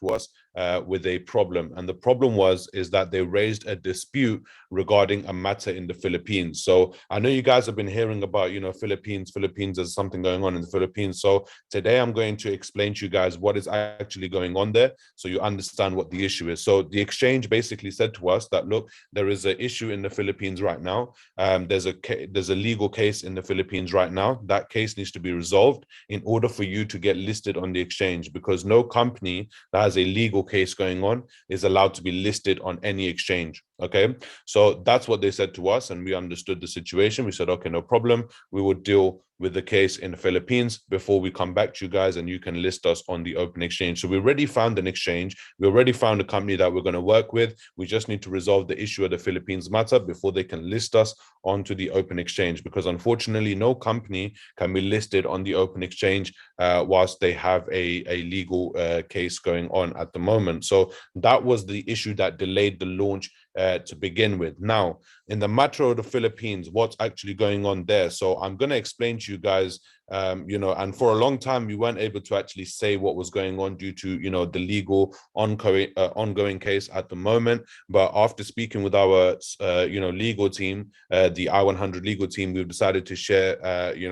to us with a problem. And the problem is that they raised a dispute regarding a matter in the Philippines. So I know you guys have been hearing about, Philippines, there's something going on in the Philippines. So today I'm going to explain to you guys what is actually going on there so you understand what the issue is. So the exchange basically said to us that, look, there is an issue in the Philippines right now. There's a legal case in the Philippines right now. That case needs to be resolved in order for you to get listed on the exchange, because no company that has a legal case going on is allowed to be listed on any exchange. Okay, so that's what they said to us, and we understood the situation. We said, okay, no problem. We will deal with the case in the Philippines before we come back to you guys, and you can list us on the open exchange. So we already found an exchange. We already found a company that we're going to work with. We just need to resolve the issue of the Philippines matter before they can list us onto the open exchange, because unfortunately, no company can be listed on the open exchange whilst they have a legal case going on at the moment. So that was the issue that delayed the launch to begin with. Now, in the matter of the Philippines, what's actually going on there? So I'm going to explain to you guys, and for a long time, we weren't able to actually say what was going on due to, the legal ongoing case at the moment. But after speaking with our, legal team, the I-100 legal team, we've decided to share,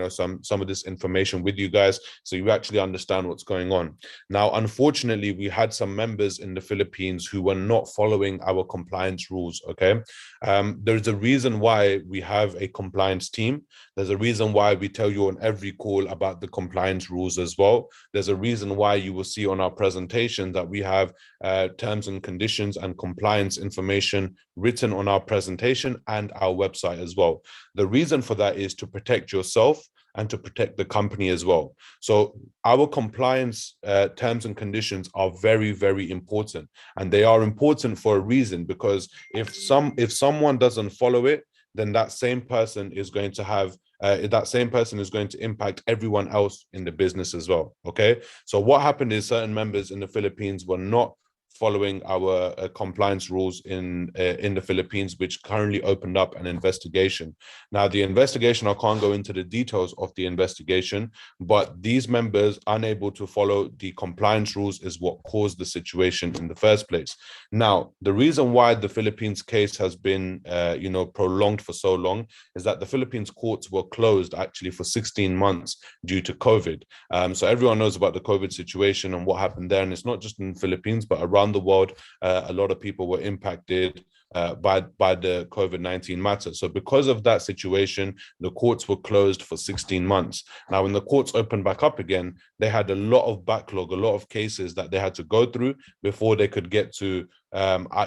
some of this information with you guys so you actually understand what's going on. Now, unfortunately, we had some members in the Philippines who were not following our compliance rules, okay? There's a reason why we have a compliance team. There's a reason why we tell you on every call about the compliance rules as well. There's a reason why you will see on our presentation that we have terms and conditions and compliance information written on our presentation and our website as well. The reason for that is to protect yourself and to protect the company as well. So our compliance terms and conditions are very, very important. And they are important for a reason, because if someone doesn't follow it, then that same person is going to impact everyone else in the business as well. Okay. So what happened is certain members in the Philippines were not following our compliance rules in the Philippines, which currently opened up an investigation. Now, the investigation, I can't go into the details of the investigation, but these members unable to follow the compliance rules is what caused the situation in the first place. Now, the reason why the Philippines case has been, prolonged for so long is that the Philippines courts were closed actually for 16 months due to COVID. So everyone knows about the COVID situation and what happened there. And it's not just in the Philippines, but around the world, a lot of people were impacted by the COVID-19 matter. So because of that situation, the courts were closed for 16 months. Now, when the courts opened back up again, they had a lot of backlog, a lot of cases that they had to go through before they could get to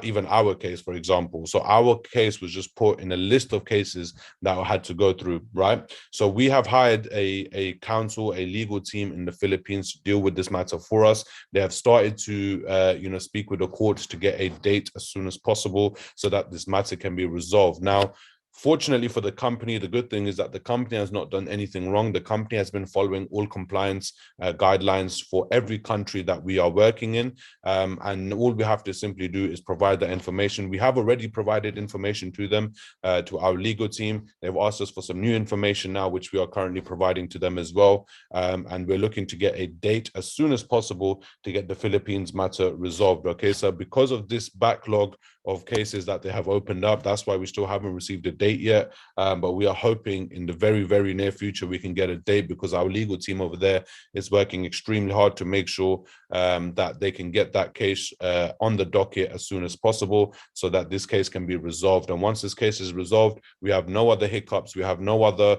even our case, for example. So our case was just put in a list of cases that I had to go through, right? So we have hired a counsel, a legal team in the Philippines to deal with this matter for us. They have started to, speak with the courts to get a date as soon as possible so that this matter can be resolved. Now, fortunately for the company, the good thing is that the company has not done anything wrong. The company has been following all compliance guidelines for every country that we are working in. And all we have to simply do is provide that information. We have already provided information to them, to our legal team. They've asked us for some new information now, which we are currently providing to them as well. And we're looking to get a date as soon as possible to get the Philippines matter resolved. Okay, so because of this backlog of cases that they have opened up, that's why we still haven't received a date yet, but we are hoping in the very, very near future we can get a date, because our legal team over there is working extremely hard to make sure that they can get that case on the docket as soon as possible so that this case can be resolved. And once this case is resolved, we have no other hiccups, we have no other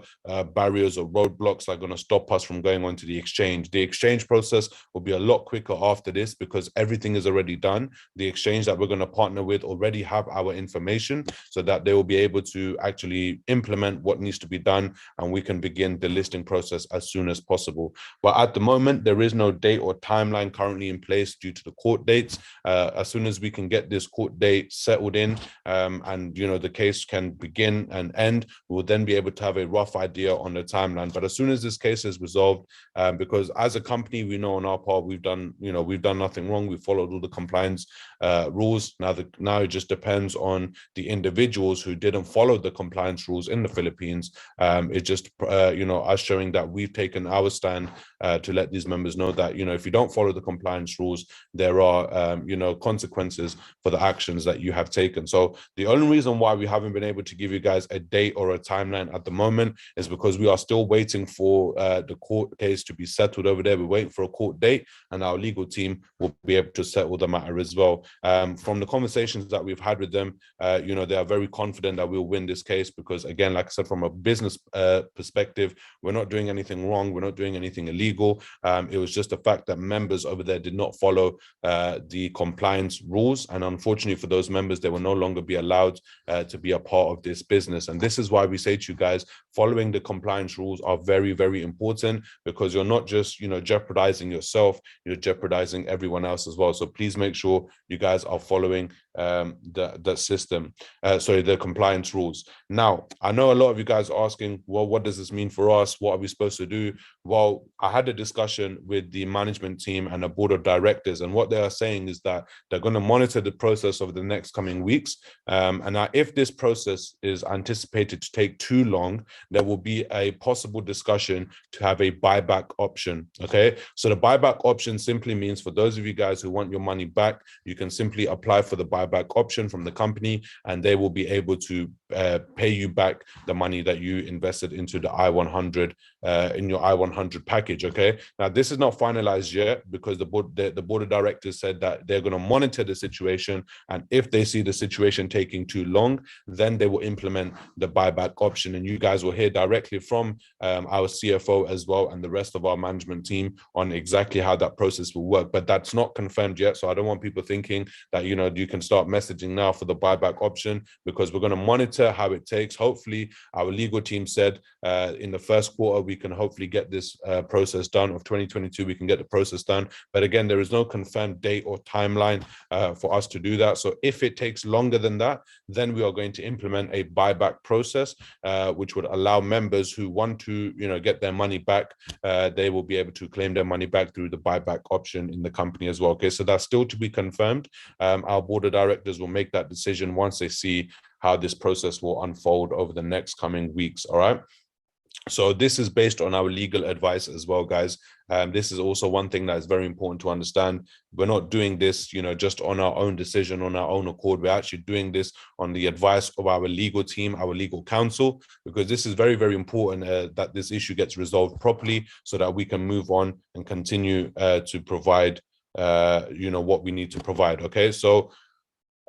barriers or roadblocks that are going to stop us from going on to the exchange. The exchange process will be a lot quicker after this because everything is already done. The exchange that we're going to partner with already have our information so that they will be able to actually implement what needs to be done, and we can begin the listing process as soon as possible. But at the moment, there is no date or timeline currently in place due to the court dates. As soon as we can get this court date settled in, and the case can begin and end, we'll then be able to have a rough idea on the timeline. But as soon as this case is resolved, because as a company, we know on our part we've done nothing wrong. We followed all the compliance rules. Now it just depends on the individuals who didn't follow the compliance rules in the Philippines. It's just, us showing that we've taken our stand to let these members know that, if you don't follow the compliance rules, there are, consequences for the actions that you have taken. So the only reason why we haven't been able to give you guys a date or a timeline at the moment is because we are still waiting for the court case to be settled over there. We're waiting for a court date, and our legal team will be able to settle the matter as well. From the conversations that we've had with them, they are very confident that we'll win this case because, again, like I said, from a business perspective, we're not doing anything wrong. We're not doing anything illegal. It was just the fact that members over there did not follow the compliance rules. And unfortunately for those members, they will no longer be allowed to be a part of this business. And this is why we say to you guys, following the compliance rules are very, very important, because you're not just, jeopardizing yourself, you're jeopardizing everyone else as well. So please make sure you guys are following the system, the compliance rules. Now, I know a lot of you guys are asking, well, what does this mean for us? What are we supposed to do? Well, I had a discussion with the management team and the board of directors, and what they are saying is that they're going to monitor the process over the next coming weeks. And if this process is anticipated to take too long, there will be a possible discussion to have a buyback option. Okay, so the buyback option simply means, for those of you guys who want your money back, you can simply apply for the buyback option from the company, and they will be able to pay you back the money that you invested into the I-100 in your I-100 package. Okay, now this is not finalized yet because the board of directors said that they're going to monitor the situation, and if they see the situation taking too long, then they will implement the buyback option, and you guys will hear directly from our CFO as well and the rest of our management team on exactly how that process will work. But that's not confirmed yet, so I don't want people thinking that you can start messaging now for the buyback option, because we're going to monitor how it takes. Hopefully our legal team said in the first quarter we can hopefully get this process done of 2022. We can get the process done, but again, there is no confirmed date or timeline for us to do that. So if it takes longer than that, then we are going to implement a buyback process, which would allow members who want to get their money back, they will be able to claim their money back through the buyback option in the company as well. Okay, so that's still to be confirmed. Our board of directors will make that decision once they see how this process will unfold over the next coming weeks. All right, so this is based on our legal advice as well, guys. This is also one thing that is very important to understand. We're not doing this, just on our own decision, on our own accord. We're actually doing this on the advice of our legal team, our legal counsel, because this is very, very important that this issue gets resolved properly so that we can move on and continue to provide, what we need to provide. Okay, so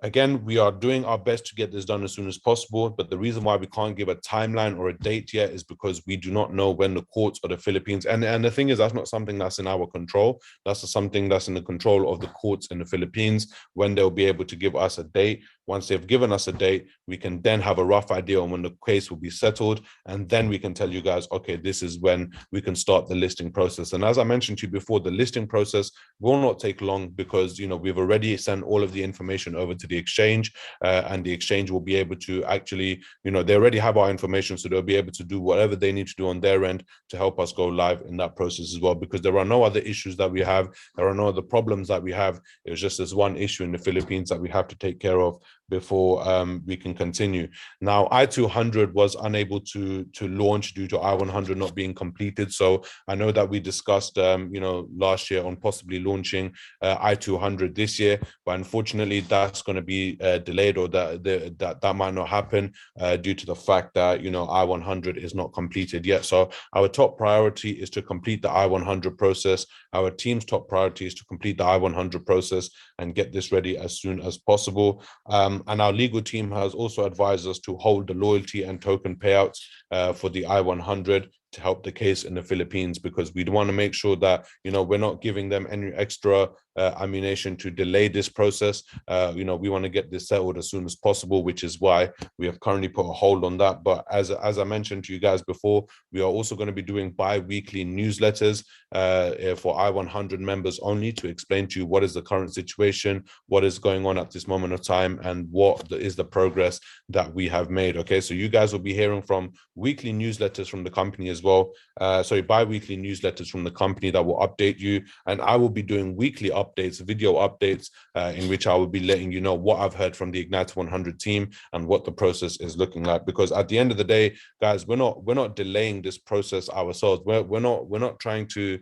again, we are doing our best to get this done as soon as possible, but the reason why we can't give a timeline or a date yet is because we do not know when the courts of the Philippines, and the thing is, that's not something that's in our control. That's something that's in the control of the courts in the Philippines, when they'll be able to give us a date. Once they've given us a date, we can then have a rough idea on when the case will be settled, and then we can tell you guys, okay, this is when we can start the listing process. And as I mentioned to you before, the listing process will not take long because we've already sent all of the information over to the exchange, and the exchange will be able to actually, they already have our information, so they'll be able to do whatever they need to do on their end to help us go live in that process as well, because there are no other issues that we have, there are no other problems that we have. It was just this one issue in the Philippines that we have to take care of before we can continue. Now, I-200 was unable to launch due to I-100 not being completed. So I know that we discussed, last year on possibly launching I-200 this year, but unfortunately that's going to be delayed, or that might not happen due to the fact that, I-100 is not completed yet. So our top priority is to complete the I-100 process. Our team's top priority is to complete the I-100 process and get this ready as soon as possible. And our legal team has also advised us to hold the loyalty and token payouts for the I-100 to help the case in the Philippines, because we want to make sure that, we're not giving them any extra ammunition to delay this process. We want to get this settled as soon as possible, which is why we have currently put a hold on that. But as I mentioned to you guys before, we are also going to be doing bi-weekly newsletters for I-100 members only, to explain to you what is the current situation, what is going on at this moment of time, and what is the progress that we have made. Okay, so you guys will be hearing from weekly newsletters from the company as well. Bi-weekly newsletters from the company that will update you, and I will be doing weekly updates, video updates, in which I will be letting you know what I've heard from the Ignite 100 team and what the process is looking like. Because at the end of the day, guys, we're not delaying this process ourselves. We're not trying to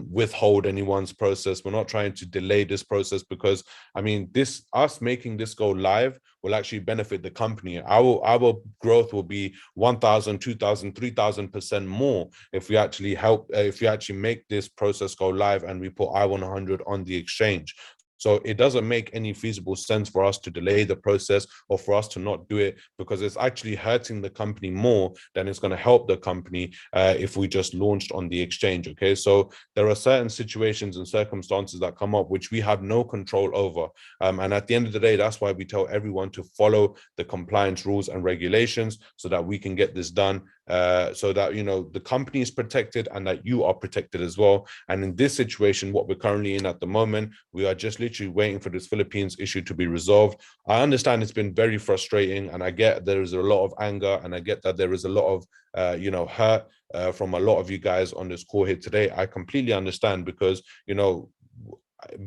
withhold anyone's process. We're not trying to delay this process, because I mean, us making this go live will actually benefit the company. Our growth will be 1,000, 2,000, 3,000% more if we actually make this process go live and we put I-100 on the exchange. So it doesn't make any feasible sense for us to delay the process or for us to not do it, because it's actually hurting the company more than it's going to help the company if we just launched on the exchange. Okay, so there are certain situations and circumstances that come up which we have no control over. And at the end of the day, that's why we tell everyone to follow the compliance rules and regulations so that we can get this done, so that, you know, the company is protected and that you are protected as well. And in this situation, what we're currently in at the moment, we are just literally waiting for this Philippines issue to be resolved. I understand it's been very frustrating, and I get there is a lot of anger, and I get that there is a lot of hurt from a lot of you guys on this call here today. I completely understand, because, you know,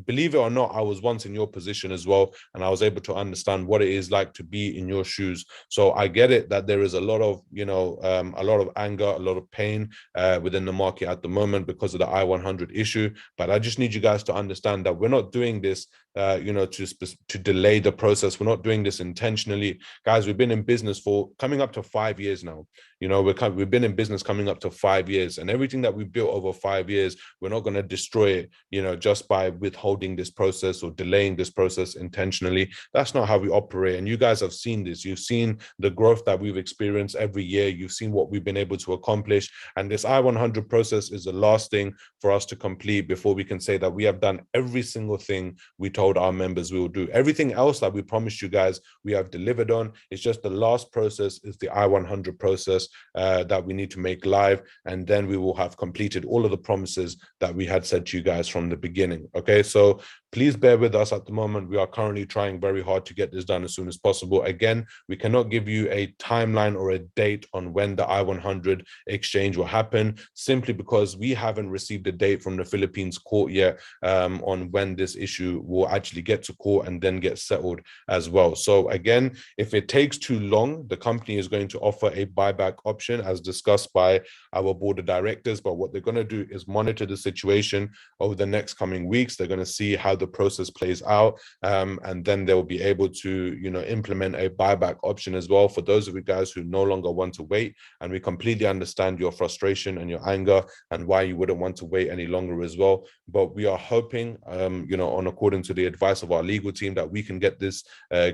believe it or not, I was once in your position as well, and I was able to understand what it is like to be in your shoes. So I get it that there is a lot of, a lot of anger, a lot of pain within the market at the moment because of the I-100 issue. But I just need you guys to understand that we're not doing this to delay the process. We're not doing this intentionally. Guys, we've been in business for coming up to 5 years now. You know, we've been in business coming up to 5 years, and everything that we've built over 5 years, we're not going to destroy it, you know, just by withholding this process or delaying this process intentionally. That's not how we operate. And you guys have seen this. You've seen the growth that we've experienced every year. You've seen what we've been able to accomplish. And this I-100 process is the last thing for us to complete before we can say that we have done every single thing we told our members we will do. Everything else that we promised you guys, we have delivered on. It's just the last process is the I-100 process that we need to make live, and then we will have completed all of the promises that we had said to you guys from the beginning. Okay, so please bear with us at the moment. We are currently trying very hard to get this done as soon as possible. Again, we cannot give you a timeline or a date on when the I-100 exchange will happen, simply because we haven't received a date from the Philippines court yet on when this issue will actually get to court and then get settled as well. So again, if it takes too long, the company is going to offer a buyback option as discussed by our board of directors. But what they're going to do is monitor the situation over the next coming weeks. They're going to see how the process plays out, and then they'll be able to, you know, implement a buyback option as well for those of you guys who no longer want to wait. And we completely understand your frustration and your anger and why you wouldn't want to wait any longer as well. But we are hoping, on according to the advice of our legal team, that we can get this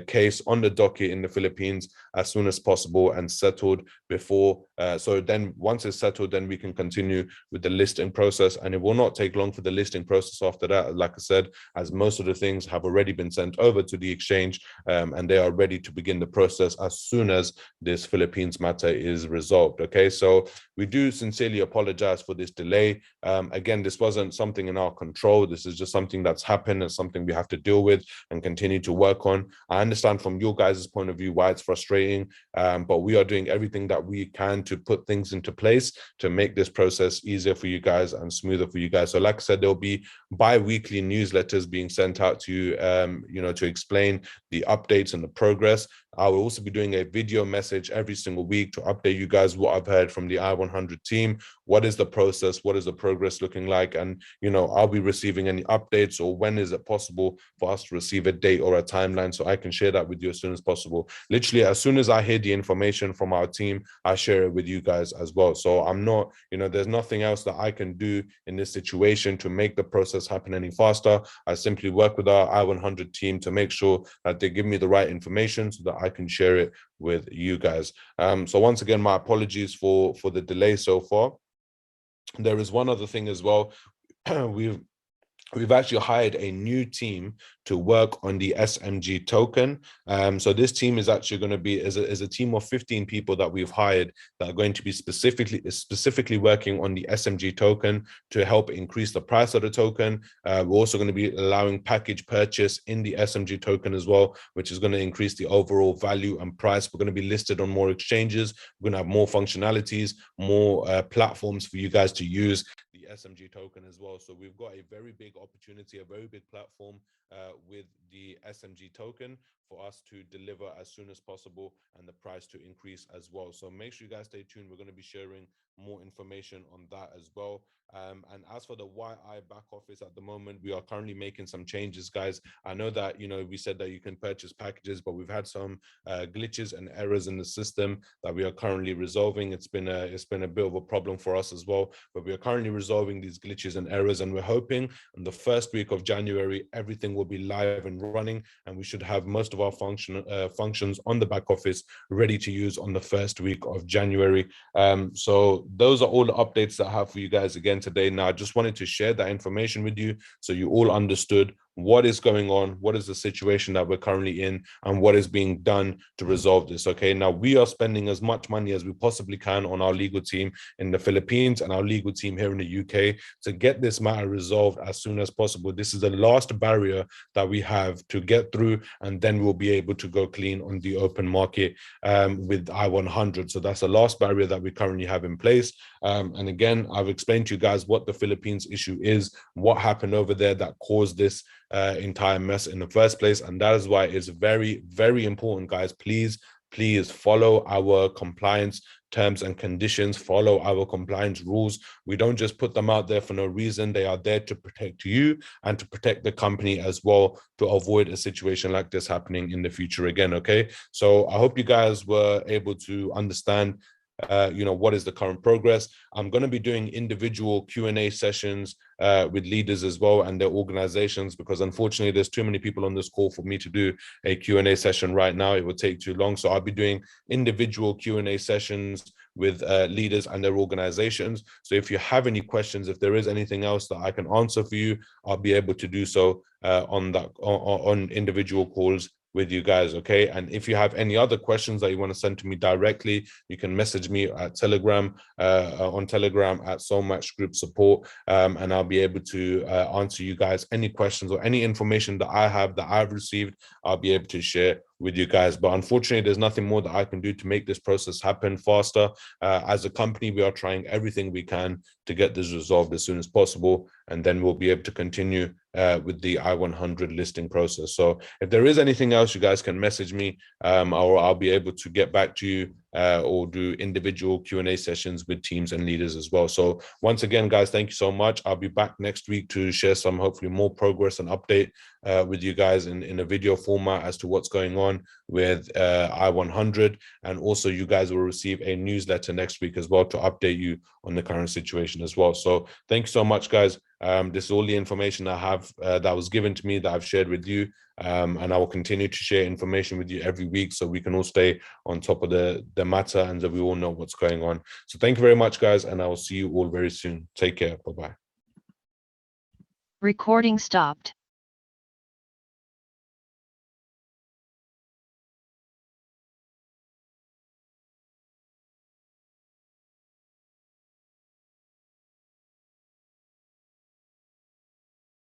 case on the docket in the Philippines as soon as possible and settled before. So then once it's settled, then we can continue with the listing process, and it will not take long for the listing process after that. Like I said, as most of the things have already been sent over to the exchange, and they are ready to begin the process as soon as this Philippines matter is resolved. Okay, so we do sincerely apologize for this delay. Again, this wasn't something in our control. This is just something that's happened and something we have to deal with and continue to work on. I understand from your guys' point of view why it's frustrating, but we are doing everything that we can to put things into place to make this process easier for you guys and smoother for you guys. So like I said, there'll be bi-weekly newsletters being sent out to you, to explain the updates and the progress. I will also be doing a video message every single week to update you guys what I've heard from the I-100 team. What is the process? What is the progress looking like? And, are we receiving any updates, or when is it possible for us to receive a date or a timeline so I can share that with you as soon as possible? Literally, as soon as I hear the information from our team, I share it with you guys as well. So I'm not, there's nothing else that I can do in this situation to make the process happen any faster. I simply work with our I-100 team to make sure that they give me the right information so that I can share it with you guys. So once again, my apologies for the delay so far. There is one other thing as well. We've actually hired a new team to work on the SMG token. So this team is actually going to be is a team of 15 people that we've hired that are going to be specifically working on the SMG token to help increase the price of the token. We're also going to be allowing package purchase in the SMG token as well, which is going to increase the overall value and price. We're going to be listed on more exchanges. We're going to have more functionalities, more platforms for you guys to use the SMG token as well. So we've got a very big opportunity, a very big platform with the SMG token for us to deliver as soon as possible and the price to increase as well. So make sure you guys stay tuned. We're going to be sharing more information on that as well. And as for the whyi back office, at the moment we are currently making some changes, guys. I know that, you know, we said that you can purchase packages, but we've had some glitches and errors in the system that we are currently resolving. It's been a bit of a problem for us as well, but we are currently resolving these glitches and errors, and we're hoping in the first week of January everything will be live and running, and we should have most of our functions on the back office ready to use on the first week of January. So those are all the updates that I have for you guys again today. Now, I just wanted to share that information with you so you all understood what is going on, what is the situation that we're currently in, and what is being done to resolve this. Okay, now we are spending as much money as we possibly can on our legal team in the Philippines and our legal team here in the UK to get this matter resolved as soon as possible. This is the last barrier that we have to get through, and then we'll be able to go clean on the open market with I-100. So that's the last barrier that we currently have in place. And again, I've explained to you guys what the Philippines issue is, what happened over there that caused this entire mess in the first place. And that is why it's very, very important, guys. Please follow our compliance terms and conditions, follow our compliance rules. We don't just put them out there for no reason. They are there to protect you and to protect the company as well, to avoid a situation like this happening in the future again. Okay, so I hope you guys were able to understand you know, what is the current progress. I'm going to be doing individual Q&A sessions with leaders as well and their organizations, because unfortunately there's too many people on this call for me to do a Q&A session right now. It would take too long. So I'll be doing individual Q&A sessions with leaders and their organizations. So if you have any questions, if there is anything else that I can answer for you, I'll be able to do so on individual calls with you guys. Okay, and if you have any other questions that you want to send to me directly, you can message me at Telegram, on Telegram at solmax group support, and I'll be able to answer you guys any questions or any information that I have that I've received. I'll be able to share with you guys. But unfortunately, there's nothing more that I can do to make this process happen faster. As a company, we are trying everything we can to get this resolved as soon as possible, and then we'll be able to continue with the I-100 listing process. So if there is anything else, you guys can message me, or I'll be able to get back to you or do individual Q&A sessions with teams and leaders as well. So once again, guys, thank you so much. I'll be back next week to share some hopefully more progress and update with you guys in a video format as to what's going on with I-100. And also you guys will receive a newsletter next week as well to update you on the current situation as well. So thank you so much, guys. This is all the information I have that was given to me, that I've shared with you. And I will continue to share information with you every week so we can all stay on top of the matter and that we all know what's going on. So thank you very much, guys, and I will see you all very soon. Take care. Bye-bye. Recording stopped.